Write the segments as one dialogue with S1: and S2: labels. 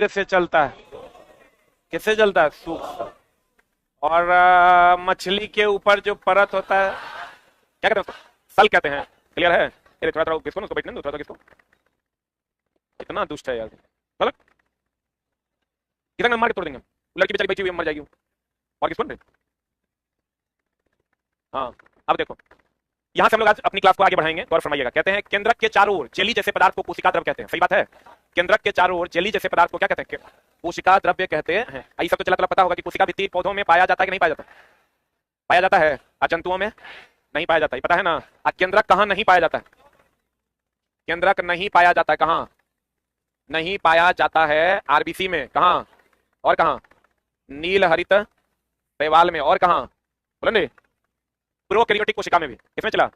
S1: से चलता है? किससे चलता है? सूख से। और मछली के ऊपर जो परत होता है क्या कहते हैं उसको? सल कहते हैं। क्लियर है? थोड़ा थोड़ा किसको, उसको बैठने दो, थोड़ा किसको। इतना दुष्ट है यार। गलत। कितना मार के तोड़ देंगे? लड़की बेचारी बैठी हुई मर जाएगी। और किसको नहीं? हाँ। अब देखो, यहां से हम लोग आज अपनी क्लास को आगे बढ़ाएंगे। गौर फरमाइएगा। कहते हैं केंद्रक के चारों ओर जेली जैसे पदार्थ को कोशिका द्रव्य कहते हैं। सही बात है। केंद्रक के चारों ओर जेली जैसे पदार्थ को क्या कहते हैं? कोशिका द्रव्य कहते हैं। ये सब तो चला पता होगा कि कोशिका भित्ति पौधों में पाया जाता है कि नहीं पाया जाता? पाया जाता है। जंतुओं में नहीं पाया जाता, पता है ना? केंद्रक कहाँ नहीं पाया जाता है? केंद्रक नहीं पाया जाता है कहाँ? नहीं पाया जाता है आरबीसी में। कहाँ और कहाँ? नील हरित शैवाल में। और कहाँ बोलेंगे? प्रोकैरियोटिक कोशिका में भी। किसमें चला?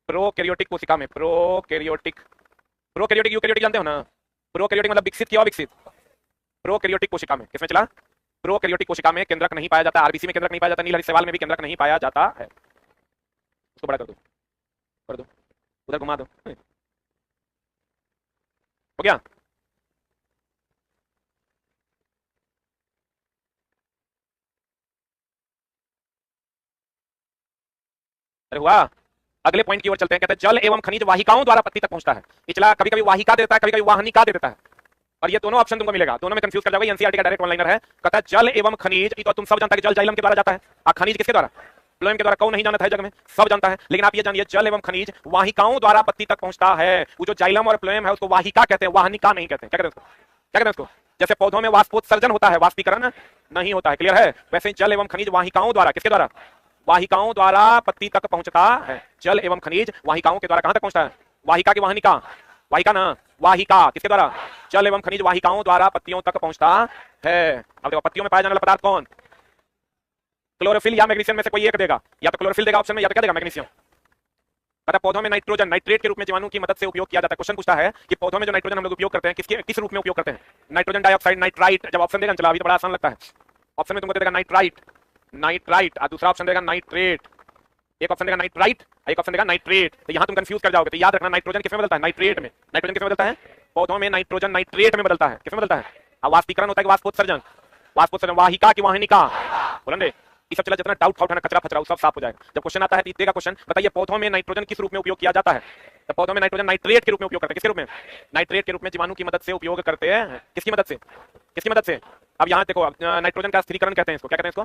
S1: प्रोकैरियोटिक कोशिका में। प्रोकैरियोटिक, प्रोकैरियोटिक यूकैरियोटिक जानते हो ना? प्रोकैरियोटिक मतलब विकसित किया, विकसित। प्रोकैरियोटिक कोशिका में किसमें चला? प्रोकैरियोटिक कोशिका में केंद्रक नहीं पाया जाता। आरबीसी में केंद्रक नहीं पाया जाता। नील हरित शैवाल में भी केंद्रक नहीं पाया जाता है। उसको बड़ा कर दो, कर दो, उधर घुमा दो। हो गया? अरे हुआ? अगले पॉइंट की ओर चलते हैं। कहते हैं जल एवं खनिज वाहिकाओं द्वारा पत्ती तक पहुंचता है। इचला कभी कभी वाहिका देता है, कभी कभी वाहनिका दे देता है। और ये दोनों ऑप्शन तुमको मिलेगा, दोनों में कंफ्यूज कर जाओगे। एनसीईआरटी का डायरेक्ट ऑनलाइनर है। कहता है जल एवं खनिज, तो तुम सब जानता है कि जल जाइलम के द्वारा जाता है और खनिज किसके द्वारा? फ्लोएम के द्वारा। कौन नहीं जानता है जग में? सब जानता है। लेकिन आप ये जानिए जल एवं खनिज वाहिकाओं द्वारा पत्ती तक पहुंचता है। वो जो जाइलम और फ्लोएम है उसको वाहिका कहते हैं, वाहनिका नहीं कहते हैं। क्या कहते हैं उसको? क्या कहते हैं उसको? जैसे पौधों में वाष्पोत्सर्जन होता है, वाष्पीकरण नहीं होता है। क्लियर है? वैसे जल एवं खनिज वाहिकाओं द्वारा, किसके द्वारा? वाहिकाओं द्वारा पत्ती तक पहुंचता है। जल एवं खनिज वाहिकाओं के द्वारा कहां तक पहुंचता है? वाहिका की वाहनिका? वाहिका ना, वाहिका किसके द्वारा? जल एवं खनिज वाहिकाओं द्वारा पत्तियों तक पहुंचता है। अब देखो, पत्तियों में पाया जाने वाला पदार्थ कौन? क्लोरोफिल या मैग्नीशियम में से कोई एक देगा। या तो क्लोरोफिल देगा ऑप्शन में, या तो क्या देगा? मैग्नीशियम। पता पौधों में नाइट्रोजन नाइट्रेट के रूप में जीवाणु की मदद से उपयोग किया जाता है। क्वेश्चन पूछता है कि पौधों में जो नाइट्रोजन हम लोग उपयोग करते हैं किसके किस रूप में उपयोग करते हैं? Nitrogen dioxide, nitrite. जब ऑप्शन देगा, चला अभी तो बड़ा आसान लगता है। ऑप्शन में तुमको देगा नाइट्राइट, नाइट्राइट, और दूसरा ऑप्शन देगा नाइट्रेट। एक ऑप्शन देगा नाइट्राइट, एक ऑप्शन देगा नाइट्रेट। तो यहां तुम कंफ्यूज कर जाओगे। तो याद रखना नाइट्रोजन किसमें बदलता है? नाइट्रेट में। नाइट्रोजन किसमें बदलता है? पौधों में नाइट्रोजन नाइट्रेट में बदलता है। किसमें बदलता है? वाष्पीकरण होता है कि वाष्पोत्सर्जन? वाष्पोत्सर्जन। वाहिका की वाहनिका? बोलेंगे ये सब चला, जितना डाउट फाउट है ना, कचरा फचरा, सब साफ हो जाएगा। जब क्वेश्चन आता है तो क्वेश्चन बताइए पौधों में नाइट्रोजन किस रूप में उपयोग किया जाता है? तो पौधों में नाइट्रोजन नाइट्रेट के रूप में उपयोग करते हैं। किसके रूप में? नाइट्रेट के रूप में जीवाणु की मदद से उपयोग करते हैं। किसकी मदद से? किसकी मदद से? अब यहाँ देखो, नाइट्रोजन का स्थिरीकरण कहते हैं इसको। क्या कहते हैं इसको?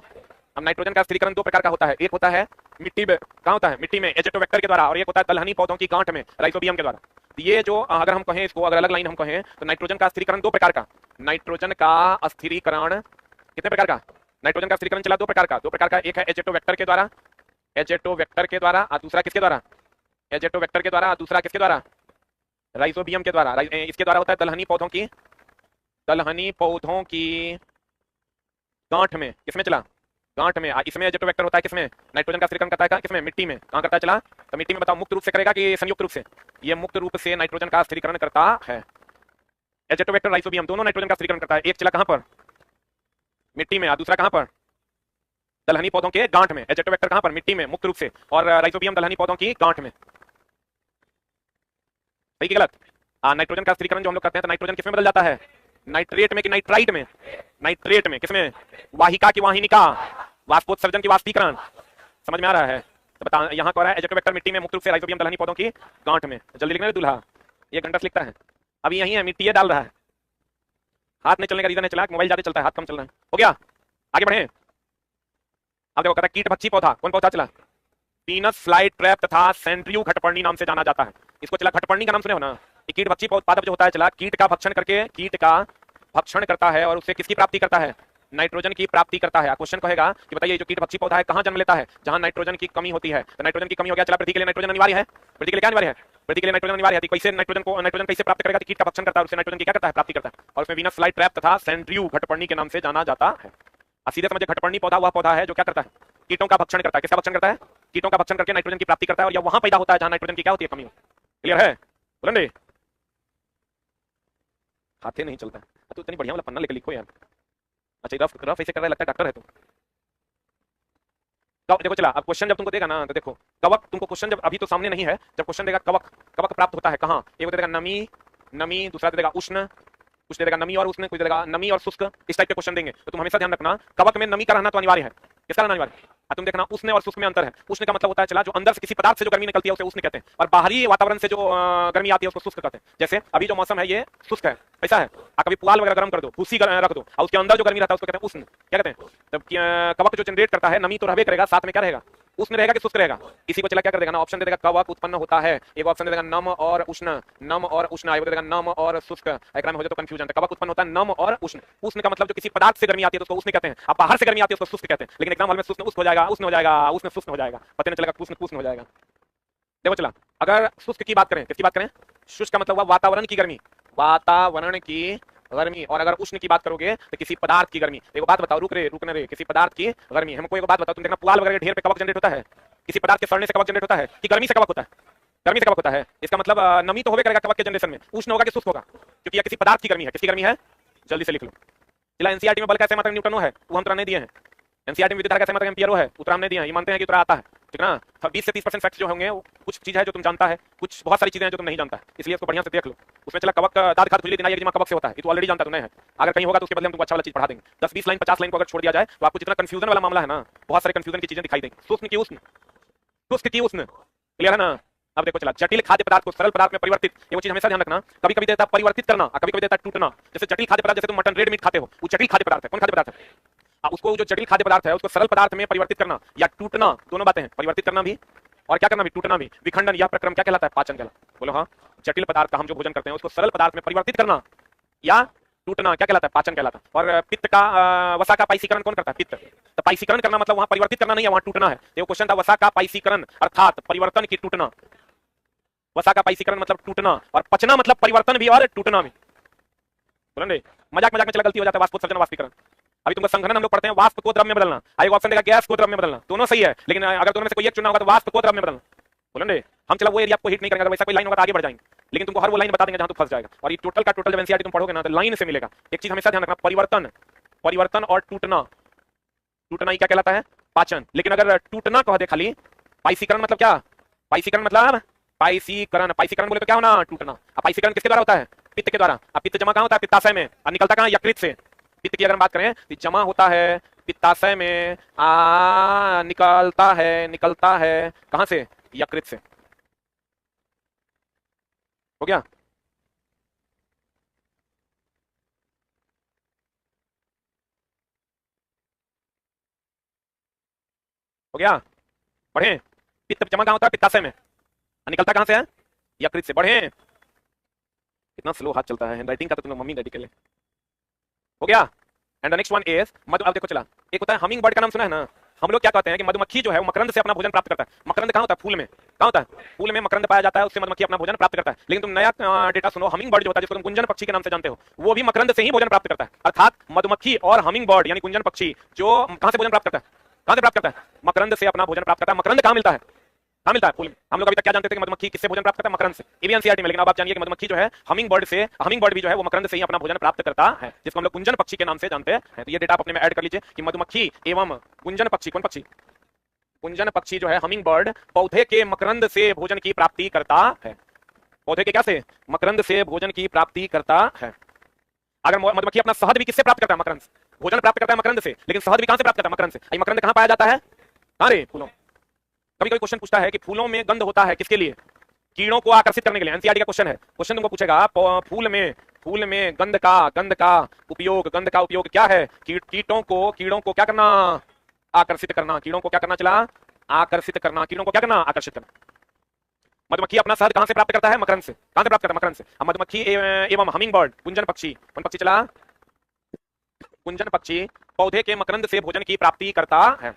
S1: अब नाइट्रोजन का स्थिरीकरण दो प्रकार का होता है। एक होता है मिट्टी में, कहाँ होता है? मिट्टी में, एजेटोबैक्टर के द्वारा। और एक होता है दलहनी पौधों की गांठ में, राइजोबियम के द्वारा। ये जो अगर हम कहें इसको, अगर अलग लाइन हम कहें तो नाइट्रोजन का स्थिरीकरण दो प्रकार का। नाइट्रोजन का स्थिरीकरण कितने प्रकार का? नाइट्रोजन का स्थिरीकरण चला दो प्रकार का। दो प्रकार का, एक है एजेटोबैक्टर के द्वारा, एजेटोबैक्टर के द्वारा, और दूसरा किसके द्वारा? एजेटोबैक्टर के द्वारा, और दूसरा किसके द्वारा? राइजोबियम के द्वारा। इसके द्वारा होता है दलहनी पौधों की, दलहनी पौधों की गांठ में। किसमें चला? गांठ में। इसमें एजेटोबैक्टर होता है किसमें? नाइट्रोजन का स्थिरीकरण करता है किसमें? मिट्टी में। कहां करता है चला? तो मिट्टी में। बताओ मुक्त रूप से करेगा कि संयुक्त रूप से? ये मुक्त रूप से नाइट्रोजन का स्थिरीकरण करता है। एजेटोबैक्टर, राइजोबियम दोनों नाइट्रोजन का स्थिरीकरण करता है। एक चला कहां पर? मिट्टी में। और दूसरा कहां पर? दलहनी पौधों के गांठ में। एजेटोबैक्टर कहां पर? मिट्टी में, मुक्त रूप से। और राइजोबियम दलहनी पौधों की गांठ में। सही कि गलत? नाइट्रोजन का स्थिरीकरण जो हम लोग करते हैं तो नाइट्रोजन किसमें बदल जाता है? नाइट्रेट में कि नाइट्राइट में? नाइट्रेट में। किसमें? वाहिका की वाहिनिका, वाष्पोत्सर्जन की वाष्पीकरण। समझ में आ रहा है? तो बता, यहाँ को आ रहा है एजेटोबैक्टर मिट्टी में, मुक्त रूप से, राइजोबियम दलहनी पौधों की गांठ में। जल्दी लिखना है दूल्हा, 1 घंटा से लिखता है। अभी यही है, मिट्टी डाल रहा है। हाथ नहीं चलने का रीजन है चला, मोबाइल ज्यादा चलता है, हाथ कम चल रहा है। हो गया? आगे बढ़े। अब देखो, कहता है कीट भक्षी पौधा कौन पौधा चला? पीनस फ्लाई ट्रैप तथा सेंट्रियो घटपर्णी नाम से जाना जाता है। इसको चला घटपर्णी का नाम सुने हो ना? कीट भक्षी पादप जो होता है चला, कीट का भक्षण करके, कीट का भक्षण करता है और उससे किसकी प्राप्ति करता है? नाइट्रोजन की प्राप्ति करता है। क्वेश्चन कहेगा कि बताइए जो कीट भक्षी पौधा है कहां जन्म लेता है? जहां नाइट्रोजन की कमी होती है। तो नाइट्रोजन की कमी हो गया चला, वृद्धि के लिए नाइट्रोजन अनिवार्य है। वृद्धि के लिए क्या अनिवार्य है? वृद्धि के लिए नाइट्रोजन अनिवार्य है। कैसे नाइट्रोजन कैसे प्राप्त करेगा? कीट का भक्षण करता है, उससे नाइट्रोजन की क्या करता है? प्राप्ति करता है। और उसमें वीनस फ्लाई ट्रैप तथा सेंट्रियो घटपर्णी के नाम से जाना जाता है। सीधे समझे, घटपर्णी पौधा वह पौधा है जो क्या करता है? कीटों का भक्षण करता है। किसका भक्षण करता है? कीटों का भक्षण करके नाइट्रोजन की प्राप्ति करता है। और यह वहां पैदा होता है जहां नाइट्रोजन की क्या होती है? कमी। क्लियर है? बोलेंगे हाथे नहीं चलता। तो इतनी बढ़िया वाला पन्ना लेकर लिखो यार। अच्छा, रफ रफ ऐसे कर रहा है, लगता है डॉक्टर है तुम। देखो चला, अब क्वेश्चन जब तुमको देगा ना तो देखो, कवक तुमको क्वेश्चन जब अभी तो सामने नहीं है, जब क्वेश्चन देगा कवक, कवक प्राप्त होता है कहाँ? एक देगा नमी, नमी, दूसरा देगा उष्ण, कुछ दे देगा नमी और उष्ण, कुछ दे देगा नमी और शुष्क, इस टाइप के क्वेश्चन देंगे। तो तुम हमेशा ध्यान रखना कवक में नमी का रहना तो अनिवार्य है। किसका रहना अनिवार्य है? तुम देखना उष्ण और शुष्क में अंतर है। उष्ण का मतलब होता है चला जो अंदर से किसी पदार्थ से जो गर्मी निकलती है उसे उष्ण कहते हैं, और बाहरी वातावरण से जो गर्मी आती है उसको शुष्क कहते हैं। जैसे अभी जो मौसम है ये शुष्क है, ऐसा है। कभी पुआल वगैरह गर्म कर दो, भूसी रख दो और उसके अंदर जो गर्मी रहता है उसको कहते हैं उष्ण। क्या कहते हैं? तब कवक जो जनरेट करता है नमी तो रहबे करेगा, साथ में क्या रहेगा? उष्ण रहेगा कि शुष्क रहेगा? इसी को चला क्या कर देगा ना, ऑप्शन दे देगा कवक उत्पन्न होता है, एक ऑप्शन दे देगा नम और उष्ण, नम और उष्ण, आएगा देगा नम और शुष्क। एक में हो जाए तो कंफ्यूजन है। कवक उत्पन्न होता है नम और उष्ण। उष्ण का मतलब जो किसी पदार्थ से गर्मी आती है तो उसको उष्ण कहते हैं, अब बाहर से गर्मी आती है उसको शुष्क कहते हैं। लेकिन एग्जाम हॉल में शुष्क हो जाएगा, उष्ण हो जाएगा, उष्ण शुष्क हो जाएगा, पता नहीं चलेगा उष्ण उष्ण हो जाएगा। देखो चला, अगर शुष्क की बात करें, किसकी बात करें? शुष्क का मतलब हुआ वातावरण की गर्मी, वातावरण की गर्मी। और अगर उष्ण की बात करोगे तो किसी पदार्थ की गर्मी। एक बात बताओ, रुकने रे, किसी पदार्थ की गर्मी। हमको एक बात बताओ, तुम देखना पुआल वगैरह ढेर पे कवक जनरेट होता है, किसी पदार्थ के सड़ने से कवक जनरेट होता है कि गर्मी से कवक होता है? गर्मी से कवक होता है। इसका मतलब नमी तो होवे करेगा कवक के जनरेशन में, उष्ण होगा कि शुष्क होगा? क्योंकि यह किसी पदार्थ की गर्मी है। किसकी गर्मी है? जल्दी से लिख लो। जिला एनसीईआरटी में बल कैसे मात्रक न्यूटनो है वो हम तुरंत नहीं दिए हैं। एनसीईआरटी में विद्युत धारा कैसे मात्रक एम्पियर है वो नहीं दिए हैं। ये मानते हैं कि उतरा आता है, ठीक ना? 20 से 30% फैक्ट्स जो होंगे वो कुछ चीज है जो तुम जानता है, कुछ बहुत सारी चीजें हैं जो तुम नहीं जानता है, इसलिए इसको बढ़िया से देख लो। उसमें चला कवक दाद खाद खुजली दिनाई कवक से होता है, ये तो ऑलरेडी जानता तो नहीं है। अगर कहीं होगा तो उसके बदले हम तुमको अच्छा वाला चीज पढ़ा देंगे। 10-20 लाइन 50 लाइन को अगर छोड़ दिया जाए तो आपको जितना कंफ्यूजन वाला मामला है ना, बहुत सारे कंफ्यूजन की चीजें दिखाई देंगी। शुष्क की उष्ण, शुष्क की उष्ण, क्लियर है ना? अब देखो चला, जटिल खाद्य पदार्थ को सरल पदार्थ में परिवर्तित, ये वो चीज हमेशा ध्यान रखना। कभी कभी देता है परिवर्तित करना और कभी कभी देता है टूटना। जैसे जटिल खाद्य पदार्थ, जैसे तुम मटन रेड मीट खाते हो, वो जटिल खाद्य पदार्थ है। कौन खाद्य पदार्थ है? उसको जो जटिल खाद्य पदार्थ है उसको सरल पदार्थ में परिवर्तित करना या टूटना, दोनों बातें हैं। परिवर्तित करना भी और क्या करना भी, टूटना भी। विखंडन यह प्रक्रम क्या कहलाता है? पाचन कहलाता। बोलो हाँ, जटिल पदार्थ का हम जो भोजन करते हैं उसको सरल पदार्थ में परिवर्तित करना या टूटना क्या कहलाता है? पाचन कहलाता है। और पित्त का वसा का पाइसीकरण कौन करता है? पित्त। तो पाइसीकरण करना मतलब वहां परिवर्तित करना नहीं है, वहां टूटना है। तो क्वेश्चन था वसा का पाइसीकरण अर्थात परिवर्तन की टूटना। वसा का पाइसीकरण मतलब टूटना, और पचना मतलब परिवर्तन भी और टूटना भी। बोलेंगे मजाक मजाक में चला गलती हो जाता है। वाष्पोत्सर्जन वाष्पीकरण, अभी तुमको संघनन हम लोग पढ़ते हैं, वाष्प को द्रव में बदलना। एक ऑप्शन देगा गैस को द्रव में बदलना, दोनों सही है, लेकिन अगर दोनों में से कोई एक चुनना होगा तो वाष्प को द्रव में बदलना। बोलेंगे हम चला वो एरिया आपको हिट नहीं करेंगे, अगर वैसा कोई लाइन होगा तो आगे बढ़ जाएंगे, लेकिन तुमको हर वो लाइन बता देंगे जहां तुम फंस जाएगा। और ये टोटल का टोटल जब एनसीईआरटी तुम पढ़ोगे ना तो लाइन से मिलेगा। एक चीज हमेशा ध्यान रखना, परिवर्तन, परिवर्तन और टूटना। टूटना ही क्या कहलाता है? पाचन। लेकिन अगर टूटना कह दे खाली, पाइसीकरण मतलब क्या? पाइसीकरण मतलब पाइसीकरण, पाइसीकरण बोले तो क्या होना? टूटना। पाइसीकरण किसके द्वारा होता है? पित्त के द्वारा। अब पित्त जमा कहां होता है? पित्ताशय में, और निकलता कहां? यकृत से। पित्त की अगर हम बात करें तो जमा होता है पित्ताशय में, निकलता है कहां से? यकृत से। हो गया? हो गया? बढ़े। पित्त जमा कहां होता है? पित्ताशय में, और निकलता कहां से है? यकृत से। बढ़े। कितना स्लो हाथ चलता है, हैंडराइटिंग का तो तुम मम्मी डैडी के लिए। हो गया? And the next one is Madhu. अब देखो चला, एक होता है हमिंग बर्ड का नाम सुना है ना? हम लोग क्या कहते हैं कि मधुमक्खी जो है वो मकरंद से अपना भोजन प्राप्त करता है। मकरंद कहां होता है? फूल में। कहां होता है? फूल में मकरंद पाया जाता है, उससे मधुमक्खी अपना भोजन प्राप्त करता है। लेकिन तुम नया डेटा सुनो, हमिंग बर्ड जो होता है जिसको तुम गुंजन पक्षी के नाम से जानते हो, वो भी मकरंद से ही भोजन प्राप्त करता है। अर्थात मधुमक्खी और हमिंग बर्ड यानी गुंजन पक्षी जो कहां से भोजन प्राप्त करता है? कहां से प्राप्त करता है? मकरंद से अपना भोजन प्राप्त करता है। मकरंद कहां मिलता है? कहां मिलता है? फूल में। हम लोग अभी तक क्या जानते थे कि मधुमक्खी किससे भोजन प्राप्त करता है? मकरंद से। ये भी एनसीईआरटी में, लेकिन अब आप जानिए कि मधुमक्खी जो है हमिंग बर्ड से, हमिंग बर्ड भी जो है वो मकरंद से ही अपना भोजन प्राप्त करता है, जिसको हम लोग गुंजन पक्षी के नाम से जानते हैं। तो ये डेटा आप अपने में ऐड कर लीजिए कि मधुमक्खी एवं गुंजन पक्षी, कौन पक्षी? गुंजन पक्षी जो है हमिंग बर्ड, पौधे के मकरंद से भोजन की प्राप्ति करता है। पौधे के क्या से? मकरंद से भोजन की प्राप्ति करता है। अगर मधुमक्खी अपना शहद भी किससे प्राप्त करता है? मकरंद से। भोजन प्राप्त करता है मकरंद से, लेकिन शहद भी कहां से प्राप्त करता है? मकरंद से। मकरंद कहां पाया जाता है? कहां रे? फूलों। कभी कभी क्वेश्चन पूछता है कि फूलों में गंध होता है किसके लिए? कीड़ों को आकर्षित करने के लिए। एनसीईआरटी का क्वेश्चन है। क्वेश्चन तुमको पूछेगा फूल में गंध का उपयोग क्या है? कीटों को क्या करना? आकर्षित करना। कीड़ों को क्या करना? चला आकर्षित करना। कीड़ों को क्या करना? आकर्षित करना। मधुमक्खी अपना शहद कहां से प्राप्त करता है? मकरंद से। कहां से प्राप्त करता है? मकरंद से। अब मधुमक्खी एवं हमिंग बर्ड, गुंजन पक्षी, कौन पक्षी चला? गुंजन पक्षी पौधे के मकरंद से भोजन की प्राप्ति करता है।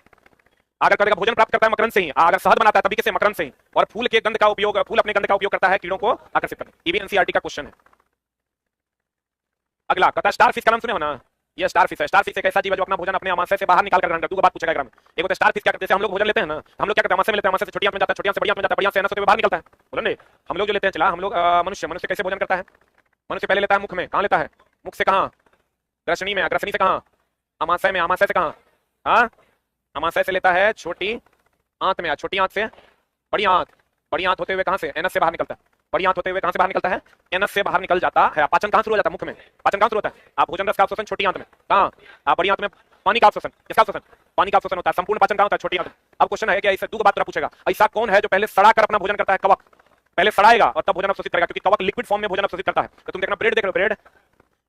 S1: अगर करेगा भोजन प्राप्त करता है मकरंद से ही, अगर शहद बनाता है तभी किससे? मकरंद से ही। और फूल के गंध का उपयोग, फूल अपने गंध का उपयोग करता है कीड़ों को आकर्षित करने। ये भी एनसीईआरटी का क्वेश्चन है। अगला कहता है स्टार फिश का नाम सुने हो ना? ये स्टार फिश है। स्टार फिश एक ऐसा जीव है जो अपना भोजन अपने आमाशय से बाहर निकाल कर ग्रहण करता है। दो बात पूछेगा ग्राम में। एक होता है स्टार फिश, क्या करते हैं? हम लोग भोजन लेते हैं ना, हम लोग क्या करते हैं? आमाशय में लेते हैं, आमाशय से छोटी आंत में जाता है, छोटी आंत से बड़ी आंत में जाता है, बड़ी आंत से होते हुए बाहर निकलता है। बोलो नहीं, हम लोग जो लेते हैं चला, हम लोग मनुष्य कैसे भोजन करता है? मनुष्य पहले लेता है मुख में। कहां लेता है? मुख से कहां? ग्रसनी में। ग्रसनी से कहां? आमाशय में। आमाशय से कहां? हाँ, आमाशय से लेता है छोटी आंत में, छोटी आंत से बड़ी आंत, बड़ी आंत होते हुए कहां से? एनस से बाहर निकलता है। बड़ी आंत होते हुए कहां से बाहर निकलता है, एनस से बाहर निकल जाता है। पाचन कहां शुरू हो जाता है, मुख में। पाचन कहां शुरू होता है, आप भोजन रस का अवशोषण छोटी आंत में, कहां, आप बड़ी आंत में पानी का अवशोषण, किसका अवशोषण, पानी का अवशोषण होता है। संपूर्ण पाचन कहां होता है, छोटी आंत में। अब क्वेश्चन है कि ऐसा दो बात तरह पूछेगा, ऐसा कौन है जो पहले सड़ा कर अपना भोजन करता है, कवक पहले सड़ाएगा और तब भोजन अवशोषित करेगा, क्योंकि कवक लिक्विड फॉर्म में भोजन अवशोषित करता है। तो तुम देखना ब्रेड देख लो, ब्रेड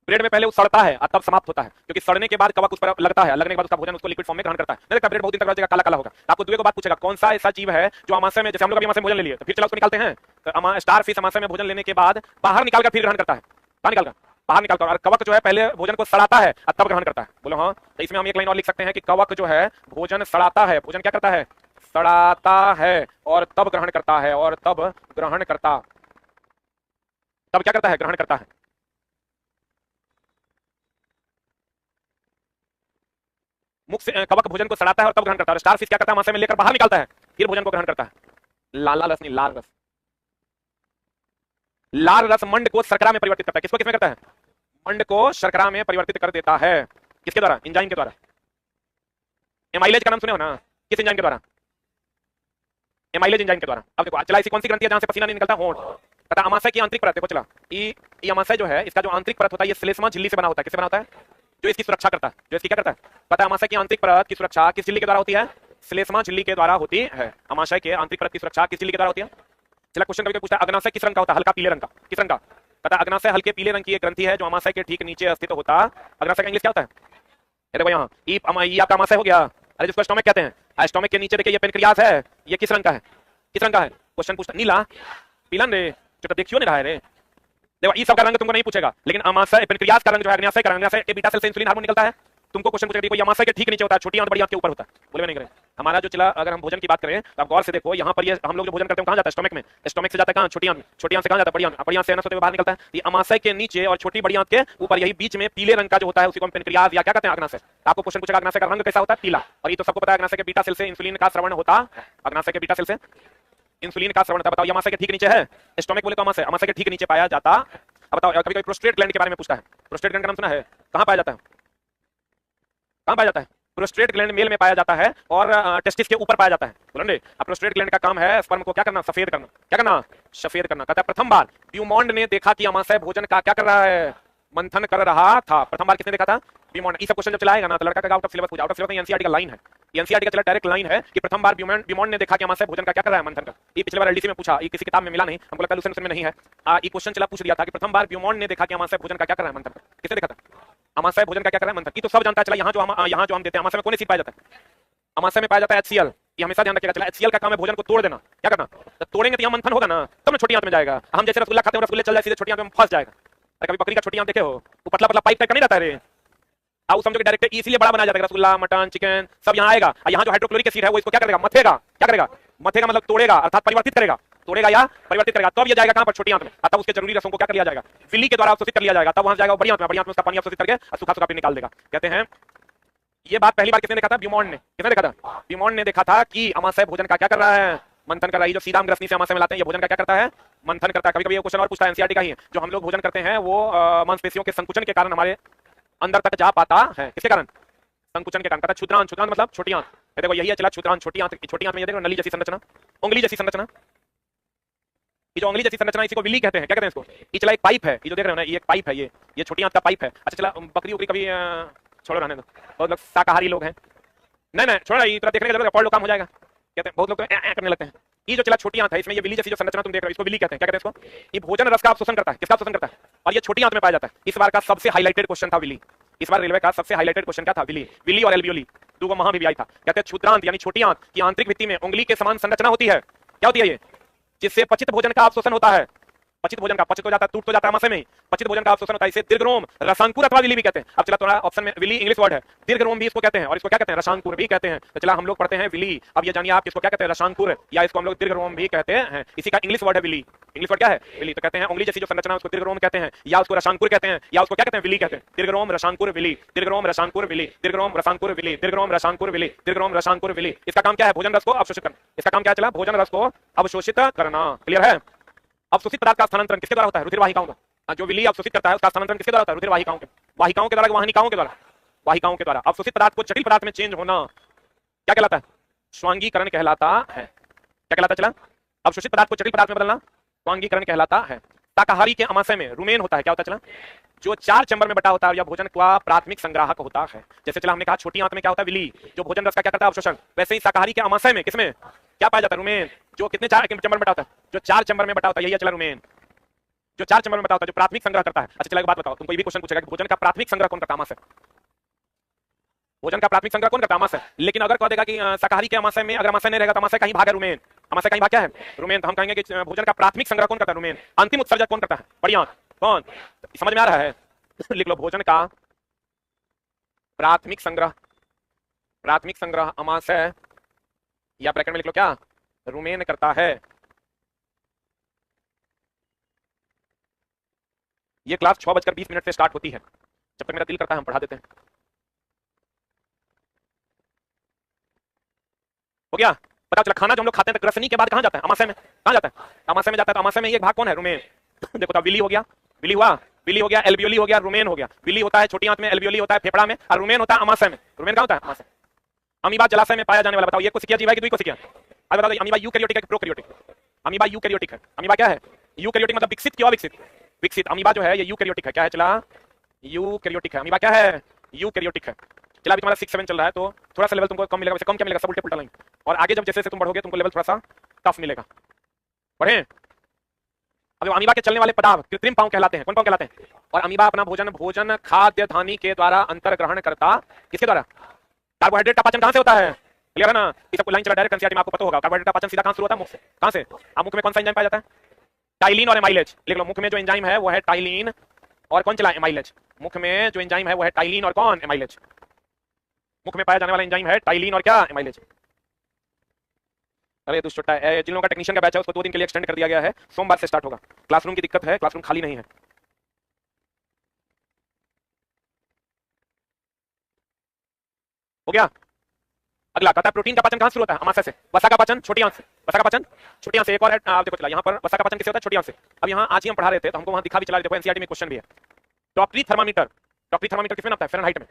S1: ब्रेड में पहले वो सड़ता है और तब समाप्त होता है, क्योंकि सड़ने के बाद कवक उस पर लगता है, लगने के बाद उसका भोजन उसको लिक्विड फॉर्म में ग्रहण करता है। नहीं देखा ब्रेड बहुत दिन तक रहेगा, काला काला होगा। आपको दूसरे को बात पूछेगा, कौन सा ऐसा जीव है जो अमाशय में, जैसे हम लोग अभी अमाशय में भोजन ले लिए तो फिर चला उसको निकालते हैं, तो स्टार फिश अमाशय में भोजन लेने के बाद बाहर निकालकर फिर ग्रहण करता है, कहां निकालकर, बाहर निकालकर। और कवक जो है पहले भोजन को सड़ाता है और तब ग्रहण करता है। बोलो हाँ। तो इसमें हम एक लाइन और लिख सकते हैं कि कवक जो है भोजन सड़ाता है, भोजन क्या करता है, सड़ाता है और तब ग्रहण करता है, और तब ग्रहण करता, तब क्या करता है, ग्रहण करता है। मुख से कवक भोजन को सड़ाता है और तब ग्रहण करता है। स्टार फिश क्या करता है, अमाशय में लेकर बाहर निकालता है, फिर भोजन को ग्रहण करता है। लाल रस नहीं, लाल रस, लाल रस मंड को शर्करा में परिवर्तित करता है। किसको किसमें करता है, मंड को शर्करा में परिवर्तित कर देता है। किसके द्वारा, एंजाइम के द्वारा। एमाइलेज का नाम सुने हो ना, किस एंजाइम के द्वारा, एमाइलेज एंजाइम के द्वारा। अब देखो चला, ऐसी कौन सी ग्रंथि है जहां से पसीना नहीं निकलता, होंठ। पता अमाशय की आंतरिक परत, देखो चला, ये अमाशय जो है इसका जो आंतरिक परत होता है ये श्लेष्मा झिल्ली से बना होता है। किससे बना होता है, जो इसकी सुरक्षा करता है, जो इसकी क्या करता है, पता है अमाशय की आंतरिक परत की सुरक्षा किस झिल्ली के द्वारा होती है, श्लेष्मा झिल्ली के द्वारा होती है। अमाशय के आंतरिक परत की सुरक्षा किस झिल्ली के द्वारा होती है। चला क्वेश्चन कभी पूछता है, अग्नाशय किस रंग का होता है, हल्का पीले रंग का, किस रंग का, पता है अग्नाशय हल्के पीले रंग की एक ग्रंथि है जो अमाशय के ठीक नीचे स्थित होता है। अग्नाशय का इंग्लिश क्या होता है, ये देखो यहाँ, ये आपका अमाशय हो गया, अरे जिसको स्टोमक कहते हैं, स्टोमक के नीचे देखिए ये पेनक्रियास है, ये किस रंग का है, किस रंग का है। क्वेश्चन पूछता नीला, पीलन रे, जो तो देखियो नहीं रहा है रे। देखो ये सब का रंग तुमको नहीं पूछेगा, लेकिन अमाशय पेनक्रियास का रंग जो है, अग्नाशय का रंग, अग्नाशय के बीटा सेल से इंसुलिन हार्मोन निकलता है। तुमको क्वेश्चन पूछेगा कोई अमाशय के ठीक नीचे होता है, छोटी आंत बड़ी आंत के ऊपर होता है, बोले नहीं करें। हमारा जो चला, अगर हम भोजन की बात करें तो आप गौर से देखो, यहाँ पर ये हम लोग जो भोजन करते हैं कहाँ जाता है, स्टोमक में। स्टोमक से जाता है कहाँ, छोटी आंत में। छोटी आंत से कहाँ जाता है, बड़ी आंत। बड़ी आंत से एनस होते हुए बाहर निकलता है। ये अमाशय के नीचे और छोटी बड़ी आंत के ऊपर, यही बीच में पीले रंग का जो होता है उसी को हम पेनक्रियास या क्या कहते हैं, अग्नाशय। आपको क्वेश्चन पूछेगा अग्नाशय का रंग कैसा होता है, पीला। और ये तो सबको पता है, अग्नाशय के बीटा सेल से इंसुलिन का स्रवण होता है, अग्नाशय के बीटा सेल से इंसुलिन का स्रवण होता है। बताओ अमाशय के ठीक नीचे है, स्टोमक बोले तो अमाशय, अमाशय के ठीक नीचे पाया जाता। अब बताओ कभी कभी प्रोस्टेट ग्लैंड के बारे में पूछता है, प्रोस्टेट ग्लैंड का नाम सुना है, कहाँ पाया जाता है, कहाँ पाया जाता है, प्रोस्टेट ग्लैंड मेल में पाया जाता है और टेस्टिस के ऊपर पाया जाता है। बोलो अब प्रोस्टेट ग्लैंड का काम है स्पर्म को क्या करना, सफेद करना, क्या करना, सफेद करना। कहता है प्रथम बार ब्यूमॉन्ड ने देखा कि अमाशय भोजन का क्या कर रहा है, मंथन कर रहा था। प्रथम बार किसने देखा था, ब्यूमॉन्ड। ये सब क्वेश्चन जब चलाएगा ना तो लड़का का आउट ऑफ सिलेबस हो जाए, आउट ऑफ सिलेबस नहीं, एनसीईआरटी का लाइन है, एनसीईआरटी का चला डायरेक्ट लाइन है कि प्रथम बार ब्यूमॉन्ड ने देखा कि अमाशय भोजन का क्या कर रहा है, मंथन कर। ये पिछले बार एलडीसी में पूछा, ये किसी किताब में मिला नहीं, हमको लगता है लुसेंट में नहीं है। ये क्वेश्चन चला पूछ दिया था कि प्रथम बार ब्यूमॉन्ड ने देखा कि अमाशय भोजन का क्या कर रहा है, मंथन कर। किसने देखा था, अमाशय भोजन का क्या कर रहा है, मंथन। ये तो सब जानता है। चला यहाँ जो हम देते हैं, अमाशय में कौन सी पाया जाता है, अमाशय में पाया जाता है HCl। ये हमेशा ध्यान रखिएगा। चला HCl का काम है भोजन को तोड़ देना, क्या करना, तो तोड़ेंगे तो यहाँ मंथन होगा ना, तब ना छोटी आंत में जाएगा। हम जैसे रसगुल्ला खाते हैं, रसगुल्ले चल जाए सीधे छोटी आंत में फंस जाएगा। अरे कभी बकरी का छोटी आंत देखे हो, वो पतला पतला पाइप टाइप का नहीं रहता है रे, आप समझो कि डायरेक्ट इसीलिए बड़ा बनाया जाता है। रसगुल्ला, मटन, चिकन सब यहाँ आएगा, और यहाँ जो हाइड्रोक्लोरिक एसिड है वो इसको क्या करेगा, मथेगा, क्या करेगा, मथेगा मतलब तोड़ेगा, अर्थात परिवर्तित करेगा, तोड़ेगा या परिवर्तित करेगा, तब ये जाएगा कहां पर, छोटी आंत में। तब उसके जरूरी रसों को क्या कर लिया जाएगा, विली के द्वारा अवशोषित कर लिया जाएगा, तब वहां जाएगा बड़ी आंत में, बड़ी आंत में उसका पानी अवशोषित करके सूखा सूखा निकाल देगा। कहते हैं ये बात पहली बार किसने देखा था, ब्यूमॉन्ड ने। किसने देखा था, ब्यूमॉन्ड ने देखा था कि अमाशय भोजन का क्या कर रहा है, मंथन कर रहा है। जो सीधा हम ग्रसनी से अमाशय में लाते हैं, ये भोजन का क्या करता है, मंथन करता है। कभी कभी ये क्वेश्चन और पूछता है, एनसीईआरटी का ही है, जो हम लोग भोजन करते हैं वो मांसपेशियों के संकुचन के कारण हमारे अंदर तक जा पाता है। किसके कारण, संकुचन के कारण। कहता है क्षुद्रांत, क्षुद्रांत मतलब छोटी आंत। देखो यही है चला क्षुद्रांत, छोटी आंत। छोटी आंत में ये देखो नली जैसी संरचना, उंगली जैसी संरचना। ये जो उंगली जैसी संरचना इसी को विली कहते हैं। क्या कहते हैं इसको, ये चला एक पाइप है, ये जो देख रहे हो ना, ये एक पाइप है, ये छोटी आंत का पाइप है। अच्छा चला बकरी उकरी कभी छोड़ो रहने दो, बहुत लोग शाकाहारी लोग हैं, नहीं छोड़ा, ये देखने की जरूरत है, पढ़ लो काम हो जाएगा। कहते हैं बहुत लोग तो करने लगते हैं। ये जो चला छोटी आंत है, इसमें ये विली जैसी जो संरचना तुम देख रहे हो, इसको विली कहते हैं। क्या कहते हैं इसको, ये भोजन रस का अवशोषण करता है। किसका अवशोषण करता है, और ये छोटी आंत में पाया जाता है। इस बार का सबसे हाईलाइटेड क्वेश्चन था विली। इस बार रेलवे का सबसे हाईलाइटेड क्वेश्चन क्या था, विली। विली और एल्वियोली दो महा भी आई था। कहते हैं क्षुद्रांत यानी छोटी आंत की आंतरिक भित्ति में उंगली के समान संरचना होती है। क्या होती है ये, जिससे पचित भोजन का अवशोषण होता है। पचित भोजन का, पचित हो जाता है, टूट तो जाता है अमाशय में, पचित भोजन का अवशोषण होता है। इसे दीर्घरोम, रसांकुर अथवा विली भी कहते हैं। अब चला थोड़ा ऑप्शन में, विली इंग्लिश वर्ड है, दीर्घरोम भी इसको कहते हैं, और इसको क्या कहते हैं, रसांकुर भी कहते हैं। तो चला हम लोग पढ़ते हैं विली, अब ये जानिए आप इसको क्या कहते हैं, रसांकुर, या इसको हम लोग दीर्घरोम भी कहते हैं। इसी का इंग्लिश वर्ड है विली। इंग्लिश वर्ड क्या है, विली। तो कहते हैं उंगली जैसी जो संरचना उसको दीर्घरोम कहते हैं, या उसको रसांकुर कहते हैं, या उसको क्या कहते हैं, विली कहते हैं। दीर्घरोम रसांकुर विली, दीर्घरोम रसांकुर विली, दीर्घरोम रसांकुर विली, दीर्घरोम रसांकुर विली, दीर्घरोम रसांकुर विली। इसका काम क्या है, भोजन रस को अवशोषित करना। इसका काम क्या चला, भोजन रस को अवशोषित करना। क्लियर है। अवशोषित पदार्थ का स्थानांतरण किसके द्वारा होता है, रुधिर वाहिकाओं का। जो विली अवशोषित करता है उसका स्थानांतरण किसके द्वारा होता है, रुधिर वाहिकाओं के, वाहिकाओं के द्वारा, वाहिकाओं के द्वारा, वाहिकाओं के द्वारा। अवशोषित पदार्थ को जटिल पदार्थ में चेंज होना क्या कहलाता है, स्वांगीकरण कहलाता है। क्या कहलाता है, चला अवशोषित पदार्थ को जटिल पदार्थ में बदलना स्वांगीकरण कहलाता है। शाकाहारी के आमाशय में रुमेन होता है, क्या होता है चला, जो 4 चैम्बर में बटा होता है या भोजन का प्राथमिक संग्राहक होता है। जैसे चला हमने कहा छोटी आंत में क्या होता है, विली, जो भोजन रस का क्या करता है, अवशोषण। वैसे ही शाकाहारी के आमाशय में किसमें क्या पाया जाता है, रुमेन, जो कितने 4 चैम्बर में बटा होता है, जो 4 चैम्बर में बटा होता है, यही है चला रुमेन, जो 4 चैम्बर में बटा होता है, जो प्राथमिक संग्रह करता है। अच्छा चला एक बात बताओ, तुमको ये भी क्वेश्चन पूछेगा कि भोजन का प्राथमिक संग्रह कौन करता है, आमाशय, भोजन का प्राथमिक संग्रह कौन करता है, आमाशय। लेकिन अगर कह देगा कि शाकाहारी के आमाशय में अगर आमाशय नहीं रहेगा तो आमाशय कहीं भाग है रुमेन, आमाशय कहीं भाग क्या है, रुमेन, तो हम कहेंगे कि भोजन का प्राथमिक संग्रह कौन करता है, रुमेन। अंतिम उत्सर्जक कौन करता है, बढ़िया, कौन, समझ में आ रहा है, लिख लो, भोजन का प्राथमिक संग्रह, प्राथमिक संग्रह आमाशय या ब्रैकेट में लिख लो क्या, रुमेन करता है। ये क्लास 6:20 से स्टार्ट होती है, जब तक मेरा दिल करता है हम पढ़ा देते हैं। हो गया, पता चला। खाना जो हम लोग खाते हैं ग्रसनी के बाद कहां जाता है, आमाशय में, कहां जाता है, आमाशय में जाता है। तो आमाशय में ये भाग कौन है, रुमेन। देखो तो विली हो गया, विली हुआ, विली हो गया, एल्वियोली हो गया, रुमेन हो गया। विली होता है छोटी आंत में, एल्वियोली होता है फेफड़ा में, और रुमेन होता है आमाशय में। रुमेन कहां होता है, आमाशय। अमीबा जलाशय में पाया जाने वाला, बताओ ये कोशिका जीव है कि द्विकोशिकीय। अब बताओ अमीबा यूकैरियोटिक है कि प्रोकैरियोटिक, अमीबा यूकैरियोटिक है। अमीबा क्या है, यूकैरियोटिक मतलब विकसित क्यों, विकसित, विकसित। अमीबा जो है ये यूकैरियोटिक है, क्या है चला, यूकैरियोटिक है। अमीबा क्या है, यूकैरियोटिक है। चला अभी तुम्हारा 6-7 चल रहा है तो थोड़ा सा लेवल तुमको कम मिलेगा, वैसे कम क्या मिलेगा, सब उल्टे पुल्टा लाइन। और आगे जब जैसे जैसे तुम बढ़ोगे तुमको लेवल थोड़ा सा टफ मिलेगा, बढ़े। अब अमीबा के चलने वाले पदार्थ कृत्रिम पांव कहलाते हैं, कौन पांव कहलाते हैं। और अमीबा अपना भोजन खाद्य धानी के द्वारा अंतर ग्रहण करता, किसके द्वारा, कार्बोहाइड्रेट का पाचन कहां से होता है, क्लियर है ना। ये सब लाइन चला डायरेक्ट एनसीईआरटी में आपको पता होगा। कार्बोहाइड्रेट का पाचन सीधा कहां से होता है, मुख से, कहां से, अब मुख में कौन सा एंजाइम पाया जाता है, टाइलिन और एमाइलेज। लिख लो, मुख में जो एंजाइम है वो है टाइलिन और कौन चला, एमाइलेज। मुख में जो एंजाइम है वो है टाइलिन और कौन, एमाइलेज। मुख में पाया जाने वाला एंजाइम है टाइलिन और क्या, एमाइलेज। अरे दुष्ट छोटा है, जिन लोगों का टेक्नीशियन का बैच है उसको 2 दिन के लिए एक्सटेंड कर दिया गया है, सोमवार से स्टार्ट होगा। क्लासरूम की दिक्कत है, क्लासरूम खाली नहीं है। हो गया। अगला कहता है प्रोटीन का पाचन कहां से होता है, आमाशय से। वसा का पाचन छोटी आंत से, वसा का पाचन छोटी आंत से। एक और है, आप देखो चला यहाँ पर वसा का पाचन किससे होता है, छोटी आंत से। अब यहाँ आज ही हम पढ़ा रहे थे तो हमको वहां दिखा भी चला, देखो एनसीईआरटी में क्वेश्चन भी है। टॉपरी थर्मामीटर, टॉपरी थर्मामीटर किसमें नापता है, फ़ारेनहाइट में,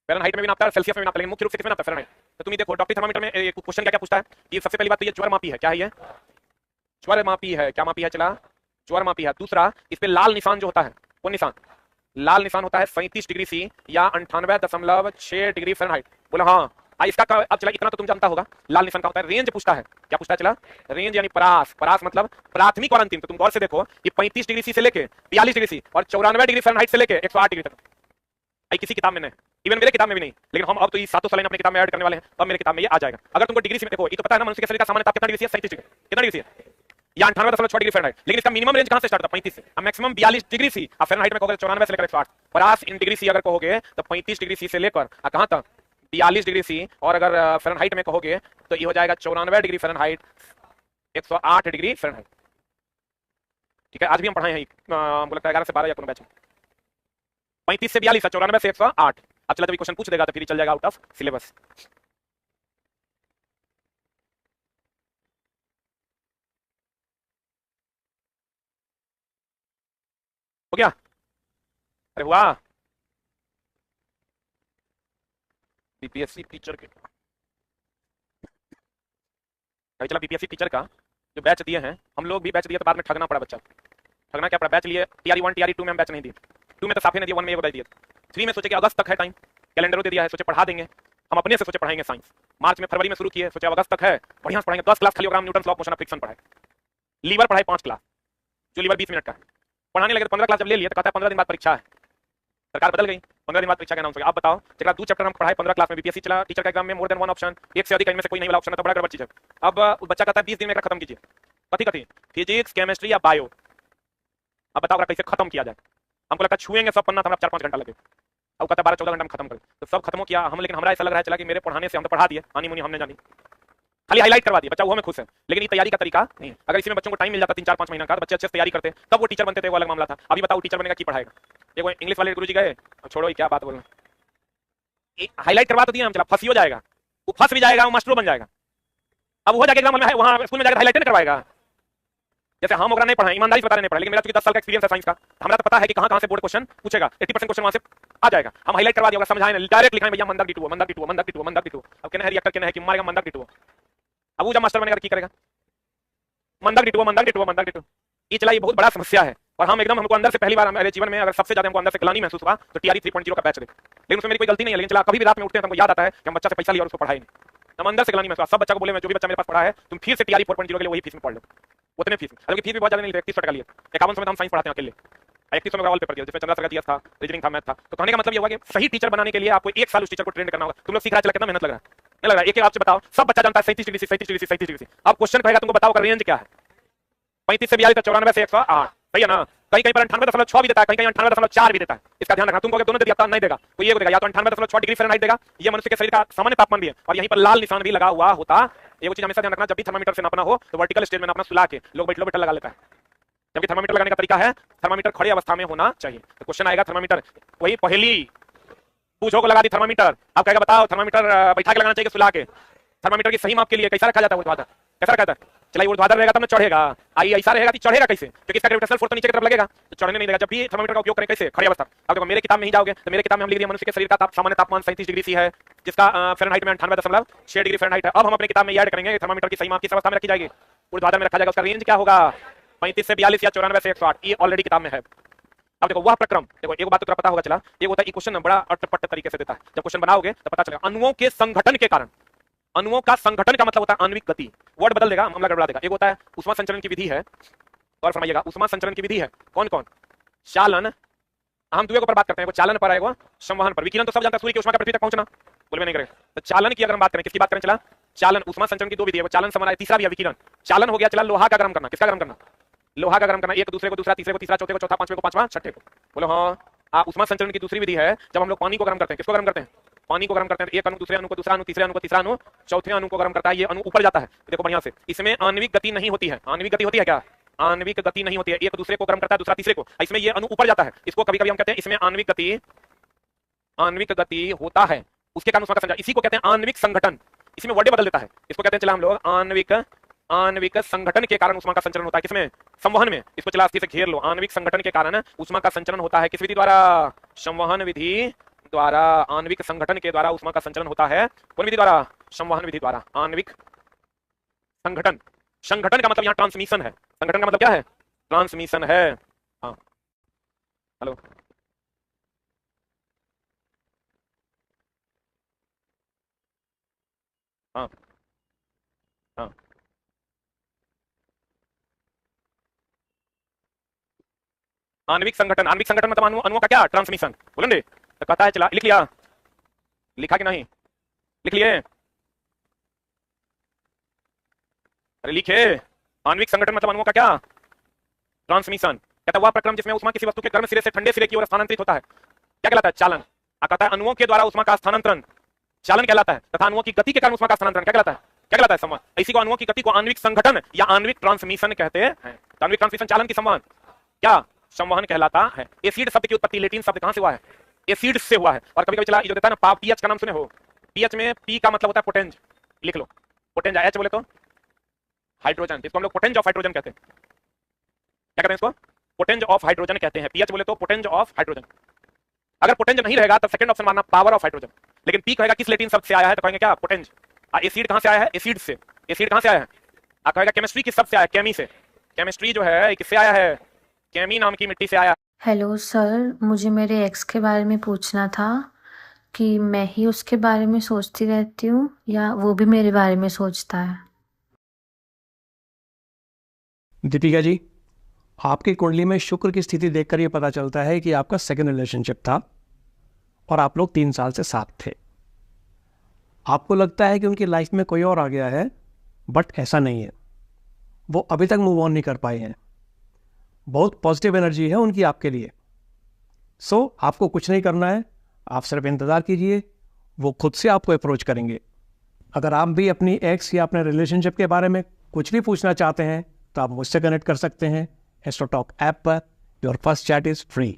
S1: फ़ारेनहाइट में भी नापता है, सेल्सियस में भी नापता है, लेकिन मुख्य रूप से किसमें नापता है, फ़ारेनहाइट। तो तुम ये देखो टॉपरी थर्मामीटर में क्वेश्चन क्या क्या पूछता है कि सबसे पहली बात तो ये ज्वर मापी है, क्या है ये, ज्वर मापी है, क्या मापी है चला, ज्वर मापी है। दूसरा इस पे लाल निशान जो होता है, कौन निशान, लाल निशान होता है 37 डिग्री सी या 98.6 डिग्री फ़ारेनहाइट। बोला हाँ। इसका अब चला इतना तो तुम जानता होगा, लाल निशान का होता है। रेंज पूछता है, क्या पूछता है चला, रेंज यानी परास, परास मतलब प्राथमिक और अंतिम। तो तुम गौर से देखो ये 35 डिग्री सी से लेके 42 डिग्री सी और 94 डिग्री फ़ारेनहाइट से लेके 108 डिग्री तक। किसी किताब में नहीं, इवन मेरे किताब में भी नहीं, लेकिन हम अब तो ये 7 साल अपनी किताब में ऐड करने वाले हैं, अब मेरे किताब में ये आ जाएगा। अगर तुमको डिग्री से देखो, ये तो पता है ना मनुष्य के शरीर का सामान्य ताप कितना डिग्री है, 37 डिग्री, कितना डिग्री है या 98.6 डिग्री फ़ारेनहाइट। लेकिन इसका मिनिमम रेंज कहां से स्टार्ट होता है, 35 से, अब मैक्सिमम 42 डिग्री सी। अब फ़ारेनहाइट में कहोगे 94 से लेकर 108। परास इन डिग्री सी अगर कहोगे तो 35 डिग्री सी से लेकर कहां तक, 42 डिग्री सी। और अगर फ़ारेनहाइट में कहोगे तो ये हो जाएगा 94 डिग्री फ़ारेनहाइट, 108 डिग्री फ़ारेनहाइट। ठीक है, आज भी हम पढ़ाए हैं, हमको लगता है 11 से 12 या कोनो बैच में। 35 से 42 94 से 108। अब चला जब क्वेश्चन पूछ देगा तो फिर चल जाएगा आउट ऑफ सिलेबस। हो गया, अरे हुआ। बीपीएससी टीचर के अभी चला, बीपीएससी टीचर का जो बैच दिए हैं, हम लोग भी बैच दिए तो बाद में ठगना पड़ा बच्चा। ठगना क्या पड़ा, बैच लिए टीआरई 1 टीआरई 2 में हम बैच नहीं दिए, 2 में तो साफे नहीं दिया, 1 में एक बैच दिए। 3 में सोचे कि अगस्त तक है टाइम, कैलेंडर दे दिया है, सोचे पढ़ा देंगे हम अपने से, सोचे पढ़ाएंगे साइंस। मार्च में फरवरी में शुरू किए, सोचे अगस्त तक है, बढ़िया से पढ़ाएंगे। 10 क्लास खाली Newton law of motion of friction पढ़ाए, लीवर पढ़ाए 5 क्लास, जो लीवर 20 मिनट का है। पढ़ाने लगे तो 15 क्लास जब ले लिए तो कहता है 15 दिन बाद परीक्षा है। सरकार बदल गई, 15 दिन बाद परीक्षा का नाम। आप बताओ, जरा 2 चैप्टर हम पढ़ाए 15 क्लास में, बीपीएससी चला टीचर का एग्जाम में मोर देन 1 ऑप्शन, एक से अधिक इनमें से कोई नहीं वाला ऑप्शन है तो बड़ा गड़बड़ चीज है। अब बच्चा कहता है 20 दिन में खत्म कीजिए, कथी कथी, फिजिक्स केमिस्ट्री या बायो। अब बताओ कैसे खत्म किया जाए, हमको लगता है छुएंगे सब पन्ना तो हमारा 4-5 घंटा लगे। अब कहता है 12-14 घंटा में खत्म कर, तो सब खत्म किया हम। लेकिन हमारा ऐसा लग रहा है चला कि मेरे पढ़ाने से हम तो पढ़ा दिए, आनी मुनी हमने जानी, खाली हाईलाइट करवा दिया, बच्चा वो हमें खुश है। लेकिन ये तैयारी का तरीका नहीं। अगर इसमें बच्चों को टाइम मिल जाता 3-4-5 महीना का, बच्चे अच्छे से तैयारी करते तब वो टीचर बनते थे, वो अलग मामला था। अभी बताओ टीचर बनेगा की पढ़ाएगा। देखो इंग्लिश वाले गुरुजी गए, छोड़ो क्या बात बोलना, हाईलाइट करवा तो दिया हम, चला फंसी हो जाएगा, वो फंस भी जाएगा, वो मास्टर बन जाएगा। अब वो जाके एग्जाम में वहां स्कूल में जाकर हाईलाइट नहीं करवाएगा। जैसे हम ओकरा नहीं पढ़ा, ईमानदारी से बता नहीं पढ़ा, लेकिन मेरा चूंकि 10 साल का एक्सपीरियंस है साइंस का, हमारा तो पता है कि कहां से बोर्ड क्वेश्चन पूछेगा। 80% क्वेश्चन वहां से आ जाएगा। हम हाईलाइट करवा दिया, समझाए डायरेक्ट लिखा है भैया मंदाक डिटू मंदाक डिटू मंदाक डिटू मंदाक डिटू। अब कहना है रिएक्टर कहना है कि मारेगा मंदाक डिटू। अब वो जब मास्टर बनेगा तो क्या करेगा, मंदक डिटो मंदक डिटो मंदक डिटो। ये चला, ये बहुत बड़ा समस्या है और हम एकदम, हमको अंदर से पहली बार मेरे जीवन में अगर सबसे ज्यादा हमको अंदर से ग्लानि महसूस हुआ तो टीआरई 3.0 का बैच देख। लेकिन उसमें मेरी कोई गलती नहीं है, लेकिन चला कभी भी रात में उठते हैं तो हमको याद आता है कि हम बच्चा से पैसा लिया और उसको पढ़ाई नहीं। हम अंदर से ग्लानि महसूस, सब बच्चा को बोले मैं जो भी बच्चा मेरे पास पढ़ा है तुम फिर से टीआरई 4.0 के लिए वही फीस में पढ़ लो, उतने फीस में। हालांकि फीस भी बहुत ज्यादा नहीं लेते, 31 टका लिए। 51 समय हम साइंस पढ़ाते हैं अकेले, 31 समय का पेपर दिया जिसमें 15 का था, रीजनिंग था, मैथ था। तो कहने का मतलब ये हुआ कि सही टीचर बनाने के लिए आपको 1 साल उस टीचर को ट्रेन करना होगा। तुम लोग सीख रहा, चला कितना मेहनत लग रहा है, नहीं लग रहा है? एक आपसे बताओ, सब बच्चा जानता है 37 डिग्री से 37 डिग्री से 37 डिग्री से। अब क्वेश्चन कहेगा तुमको बताओ रेंज क्या है, 35 से 42 तक, 94 से 108, सही है ना? कहीं कहीं पर 98.6 भी देता है, कहीं कहीं 98.4 भी देता है। इसका ध्यान रखना, तुमको दोनों दे दिया नहीं देगा, तो ये देगा या तो 98.6 डिग्री फ़ारेनहाइट देगा, ये मनुष्य के शरीर का सामान्य तापमान भी है, और यहीं पर लाल निशान भी लगा हुआ होता। ये चीज हमेशा ध्यान रखना, जब भी थर्मामीटर से नापना हो तो वर्टिकल स्टेज में नापना, सुला के लोग बैठलो बैठल लगा लेता है, जबकि थर्मामीटर लगाने का तरीका है थर्मामीटर खड़ी अवस्था में होना चाहिए। तो क्वेश्चन आएगा थर्मामीटर, वही पहली पूछो को लगा दी थर्मामीटर, आप कहेगा बताओ थर्मामीटर बैठा के लगाना चाहिए सुला के? थर्मामीटर की सही माप के लिए कैसा रखा जाता है ऊर्ध्वाधर, कैसा रखा जाता है? चलिए ऊर्ध्वाधर रहेगा तब ना चढ़ेगा, आई ऐसा रहेगा कि चढ़ेगा कैसे? क्योंकि इसका ग्रेविटेशनल फोर्स तो नीचे की तरफ लगेगा, तो चढ़ने नहीं देगा। जब भी थर्मामीटर का उपयोग करें कैसे? खड़ी अवस्था। अब देखो मेरे किताब में ही जाओगे तो मेरे किताब में हम लिख दिए मनुष्य के शरीर का सामान्य तापमान 37 डिग्री सी है, जिसका फ़ारेनहाइट में 98.6 डिग्री फ़ारेनहाइट है। अब हम अपने किताब में ऐड करेंगे थर्मामीटर की सही माप किस अवस्था में रखी जाएगी, ऊर्ध्वाधर में रखा जाएगा। उसका रेंज क्या होगा, 35 से 42 या 94 से 108, ये ऑलरेडी किताब में है। अब देखो वह प्रक्रम, देखो एक बात तो पता होगा चला, ये होता है क्वेश्चन बड़ा अटपट तरीके से देता है। जब क्वेश्चन बनाओगे तो पता चलेगा अणुओं के संगठन के कारण, अणुओं का संगठन का मतलब होता है आणविक गति, वर्ड बदल देगा, मामला गड़बड़ा देगा। एक होता है ऊष्मा संचरण की विधि है, और फरमाइएगा ऊष्मा संचरण की विधि है कौन कौन? चालन, हम दुए के ऊपर बात करते हैं, चालन पर आएगा, संवहन पर। विकिरण तो सब जानता है, सूर्य की ऊष्मा का पृथ्वी तक पहुंचना, बोलवे नहीं करेगा। तो चालन की अगर हम बात करें, किसकी बात करें चला? चालन, ऊष्मा संचरण की दो विधि है, चालन समान, तीसरा भी है विकिरण। चालन हो गया चला लोहा का गर्म करना, किसका गर्म करना? लोहा का गर्म करना, एक दूसरे को दूसरा, तीसरे को तीसरा, चौथे को चौथा, पांचवें को पांचवा, छठे को। बोलो हाँ। ऊष्मा संचरण की दूसरी विधि है जब हम लोग पानी को गर्म करते हैं, किसको गर्म करते हैं? पानी को गर्म करते हैं। एक अणु दूसरे अणु को, दूसरा अणु तीसरे अणु को, तीसरा अणु चौथे अणु को गर्म करता है, ये अणु ऊपर जाता है। देखो बढ़िया से, इसमें आणविक गति नहीं होती है। आणविक गति होती है क्या? आणविक गति नहीं होती है, एक दूसरे को गर्म करता है, दूसरा तीसरे को, इसमें ये अणु ऊपर जाता है। इसको कभी कभी हम कहते हैं इसमें आणविक गति होता है, उसके कारण ऊष्मा का संचरण, इसी को कहते हैं आणविक संगठन। इसमें वर्ड बदल देता है, इसको कहते हैं चला हम लोग आणविक संगठन के कारण ऊष्मा का संचरण होता है। किसमें? संवहन में। इसको चला अस्थिति से घेर लो, आणविक संगठन के कारण ऊष्मा का संचरण होता है। किस विधि द्वारा? संवहन विधि द्वारा। आणविक संगठन के द्वारा ऊष्मा का संचरण होता है, कौन विधि द्वारा? संवहन विधि द्वारा। आणविक संगठन, संगठन का मतलब यहाँ ट्रांसमिशन है, संगठन का मतलब क्या है? ट्रांसमिशन है। हाँ हेलो, हाँ हाँ, आणविक संगठन, आणविक संगठन मतलब अणुओं का क्या? ट्रांसमिशन। बोलेंगे तो कहता है चला, लिख लिया, लिखा कि नहीं? लिख लिए? अरे लिखे। आणविक संगठन मतलब अणुओं का क्या? ट्रांसमिशन। कहता है वह प्रक्रम जिसमें ऊष्मा किसी वस्तु के गर्म सिरे से ठंडे सिरे की ओर स्थानांतरित होता है, क्या कहलाता है? चालन। कहता है अणुओं के द्वारा ऊष्मा का स्थानांतरण चालन कहलाता है, तथा अणुओं की गति के कारण ऊष्मा का स्थानांतरण क्या कहलाता है? क्या कहलाता है? संवहन। इसी को अणुओं की गति को आणविक संगठन या आणविक ट्रांसमिशन कहते हैं। आणविक ट्रांसमिशन चालन की संवहन क्या? संवहन कहलाता है। एसिड शब्द की उत्पत्ति लेटिन शब्द कहां से हुआ है? एसिड से हुआ है। और कभी कभी चला जो देता है ना पीएच का नाम सुने हो? पीएच में पी का मतलब होता है पोटेंज, लिख लो पोटेंज। एच बोले तो हाइड्रोजन, इसको हम लोग पोटेंज ऑफ हाइड्रोजन कहते हैं। क्या कहते हैं इसको? पोटेंज ऑफ हाइड्रोजन कहते हैं। पीएच बोले तो पोटेंज ऑफ हाइड्रोजन। अगर पोटेंज नहीं रहेगा तो सेकंड ऑप्शन मारना पावर ऑफ हाइड्रोजन। लेकिन पी कहेगा किस लेटिन शब्द से आया है तो कहेंगे क्या? पोटेंज। एसिड कहां से आया है? एसिड से। एसिड कहां से आया है? आप कहेगा केमिस्ट्री किस शब्द से आया है? केमी से। केमिस्ट्री जो है किससे आया है? केमी नाम की मिट्टी से आया।
S2: हेलो सर, मुझे मेरे एक्स के बारे में पूछना था कि मैं ही उसके बारे में सोचती रहती हूँ या वो भी मेरे बारे में सोचता है।
S3: दीपिका जी, आपकी कुंडली में शुक्र की स्थिति देखकर ये पता चलता है कि आपका सेकंड रिलेशनशिप था और आप लोग 3 साल से साथ थे। आपको लगता है कि उनकी लाइफ में कोई और आ गया है, बट ऐसा नहीं है। वो अभी तक मूव ऑन नहीं कर पाए हैं। बहुत पॉजिटिव एनर्जी है उनकी आपके लिए। आपको कुछ नहीं करना है, आप सिर्फ इंतज़ार कीजिए, वो खुद से आपको अप्रोच करेंगे। अगर आप भी अपनी एक्स या अपने रिलेशनशिप के बारे में कुछ भी पूछना चाहते हैं तो आप मुझसे कनेक्ट कर सकते हैं एस्ट्रोटॉक ऐप पर। Your first chat is free.